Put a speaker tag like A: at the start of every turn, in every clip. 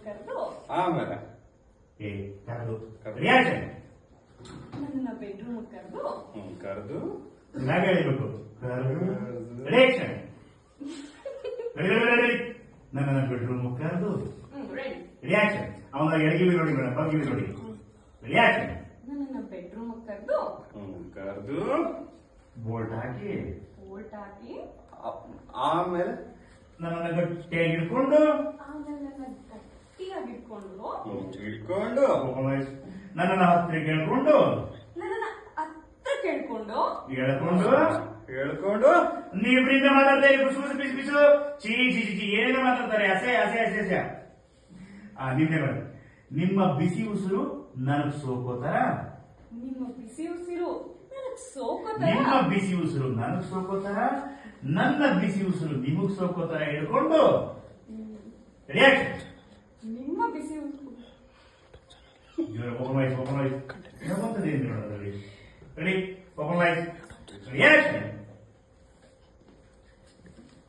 A: ಕರೆದು
B: ಆಮೇಲೆ
C: ರಿಯಾಕ್ಷನ್
A: ನನ್ನ ಬೆಡ್ರೂಮ್ ಕರೆದು
B: ಕರೆದು
C: ನಾವೇ ಹೇಳ್ಬೇಕು ರಿಯಾಕ್ಷನ್ ನನ್ನ ಬೆಡ್ರೂಮ್ ಕರೆದು
A: ರೆಡಿ
C: ರಿಯಾಕ್ಷನ್ ಅವನ ಎಡಗಿವಿ ನೋಡಿ ಮೇಡಮ್ ಬಗ್ಗಿವಿ ನೋಡಿ ರಿಯಾಕ್ಷನ್
A: ನನ್ನ ಬೆಡ್ರೂಮ್ ಕರೆದು
B: ಕರೆದು
C: ಬೋಲ್ಟ್ ಹಾಕಿ
A: ಬೋಲ್ಟ್ ಹಾಕಿ
B: ಆಮೇಲೆ
C: ನನ್ನನ್ನು ಗಟ್ಟಿಯಾಗಿ ಹಿಡ್ಕೊಂಡು
A: ಆಮೇಲೆ ನನ್ನ ಗಟ್ಟಿಯಾಗಿ ಇಟ್ಕೊಂಡು
B: ಹಿಡ್ಕೊಂಡು
C: ನನ್ನನ್ನು ಹತ್ತಿರ ಕೇಳ್ಕೊಂಡು
A: ನನ್ನ ಹತ್ರ ಕೇಳ್ಕೊಂಡು
B: ಹೇಳ್ಕೊಂಡು
C: ನೀವಿಬ್ಬರಿಂದ ಮಾತಾಡ್ತಾ ಇರಿ ಬಿಸು ಬಿಸು ಬಿಸು ಚೀ ಚೀ ಚೀ ಏನೇನೋ ಮಾತಾಡ್ತಾರೆ ಅಸೆ ಅಸೆ ಅಸೆ ಅಸೆ ನಿಮ್ದೆ ಮಾಡಿ ನಿಮ್ಮ ಬಿಸಿ ಉಸಿರು ನನಗ್ ಸೋಕೋತಾರ
A: ನಿಮ್ಮ ಬಿಸಿ ಉಸಿರು ನನಗ್ ಸೋಕೋತಾರ
C: ನಿಮ್ಮ ಬಿಸಿ ಉಸಿರು ನನಗ್ ಸೋಕೋತಾರ ನನ್ನ ಬಿಸಿ ಉಸಿರು ನಿಮಗ್ ಸೋಕೋತಾರ ಹೇಳ್ಕೊಂಡು ರಿಯಾಕ್ಷನ್
A: ನಿಮ್ಮ ಬಿಸಿ ಉಸಿರು
C: open ready open life reaction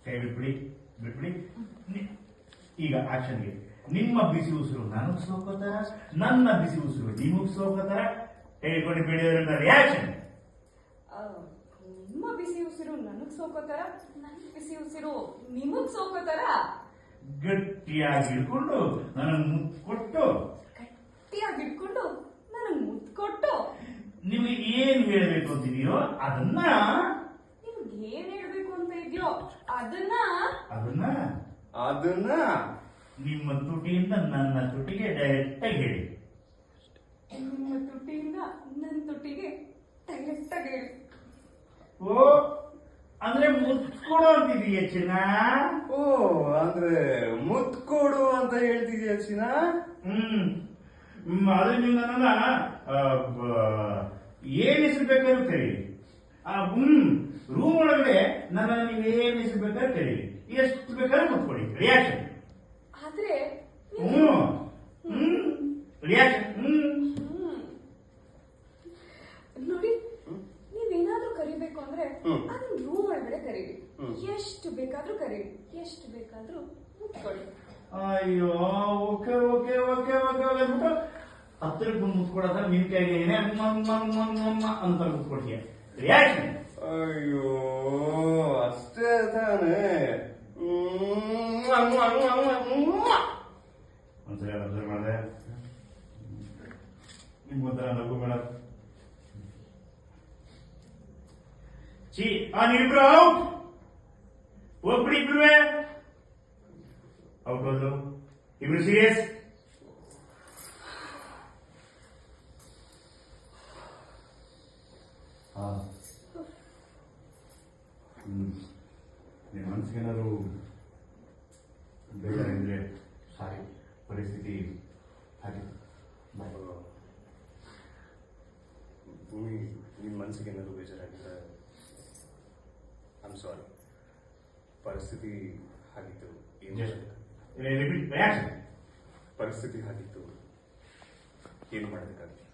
C: ಕೈ ಬಿಟ್ಬಿಡಿ ಬಿಟ್ಬಿಡಿ ಈಗ ಆಕ್ಷನ್ಗೆ ನಿಮ್ಮ ಬಿಸಿ ಉಸಿರು ನನಗ್ ಸೋಕೋತಾರ ನನ್ನ ಬಿಸಿ ಉಸಿರು ನಿಮಗ್ ಸೋಕೋತಾರ ಹೇಳಿಕೊಂಡು ಬಿಡಿಯೋದ್ರಿಂದ ರಿಯಾಕ್ಷನ್
A: ನಿಮ್ಮ ಬಿಸಿ ಉಸಿರು ನನಗ್ ಸೋಕೋತಾರ ನನ್ನ ಬಿಸಿ ಉಸಿರು ನಿಮಗ್ ಸೋಕೋತಾರ
C: ಗಟ್ಟಿಯಾಗಿ ಹಿಡ್ಕೊಂಡು ನನಗೆ ಮುತ್ತು ಕೊಟ್ಟು
A: ಗಟ್ಟಿಯಾಗಿ ಇಟ್ಕೊಂಡು ನನಗ್ ಮುತ್ತು ಕೊಟ್ಟು
C: ನಿಮಗೆ ಏನ್ ಹೇಳಬೇಕು ಅಂತಿದೆಯೋ ಅದನ್ನ
A: ನಿಮ್ಗೆ ಏನ್ ಹೇಳ್ಬೇಕು ಅಂತ ಇದೆಯೋ ಅದನ್ನ
B: ಅದನ್ನ
C: ನಿಮ್ಮ ತುಟಿಯಿಂದ ನನ್ನ ತುಟಿಗೆ ಡೈರೆಕ್ಟ್ ಆಗಿ ಹೇಳಿ
A: ನಿಮ್ಮ ತುಟಿಯಿಂದ ನನ್ನ ತುಟಿಗೆ ಡೈರೆಕ್ಟ್ ಆಗಿ ಹೇಳಿ
C: ಓ ಅಂದ್ರೆ ಮುತ್ತು ಕೊಡು ಅಂತಿದೀಯ ಚಿನ್ನ
B: ಓ ಅಂದ್ರೆ ಮುತ್ ಕೊಡು ಅಂತ ಹೇಳ್ತಿದ್ಯಾ ಚಿನ್ನ
C: ಅದ್ರ ನೀವು ನನ್ನನ್ನ ಏನ್ ಹೆಸರು ಬೇಕಾದ್ರೂ ಕರೀರಿ ರೂಮ್ ಒಳಗಡೆ ನನ್ನ ನೀವೇನ್ ಹೆಸರು ಬೇಕಾದ್ರೂ ಕರೀರಿ ಎಷ್ಟು ಬೇಕಾದ್ರೂ ಮುತ್ಕೊಡಿ ರಿಯಾಕ್ಷನ್
A: ಆದ್ರೆ
C: ರಿಯಾಕ್ಷನ್
A: ನೋಡಿ ನೀವೇನಾದ್ರೂ ಕರಿಬೇಕು ಅಂದ್ರೆ ಅದನ್ನ ರೂಮ್ ಒಳಗಡೆ ಕರೀರಿ ಎಷ್ಟು ಬೇಕಾದ್ರೂ ಕರೀರಿ ಎಷ್ಟು ಬೇಕಾದ್ರೂ ಮುಟ್ಕೊಳ್ಳಿ
C: ಅಯ್ಯೋ ಓಕೆ ಓಕೆ ಓಕೆ ಓಕೆ ಅಂದ್ಬಿಟ್ಟು ಹತ್ತಿರಕ್ಕೆ ಬಂದು ಮುತ್ಕೊಡೋದ ನಿನ್ ಕೈಗೆ ಏನೇ ಅಂತ ಮುತ್ಕೊಡ್ತೀಯ ರಿಯಾಕ್ಷನ್
B: ಅಯ್ಯೋ ಅಷ್ಟೇ ತಾನೇ
C: ಒಂದ್ಸಲ ಅಬ್ಸರ್ವ್ ಮಾಡಿದೆ ನಿಮ್ಗೊಂಥರ ನಗು ಮೇಡಮ್ ಚಿ ನೀವಿಬ್ರು ಔಟ್ ಹೋಗ್ಬಿಡಿ ಇಬ್ರು ಔಟ್ ಹೋದ್ರು ಇಬ್ರು ಸೀರಿಯಸ್ ನಿಮ್ಮ ಮನಸ್ಸಿಗೇನಾದ್ರು ಬೇಜಾರಿದ್ರೆ ಸಾರಿ ಪರಿಸ್ಥಿತಿ ಹಾಗೆ
B: ಭೂಮಿ ನಿಮ್ಮ ಮನಸ್ಸಿಗೆ ಏನಾದ್ರು ಬೇಜಾರಾಗಿದ್ರೆ ಐಮ್ ಸಾರಿ ಪರಿಸ್ಥಿತಿ ಹಾಗಿತ್ತು
C: ರಿಯಾಕ್ಷನ್
B: ಪರಿಸ್ಥಿತಿ ಹಾಗಿತ್ತು ಏನು ಮಾಡಬೇಕಾಗಿತ್ತು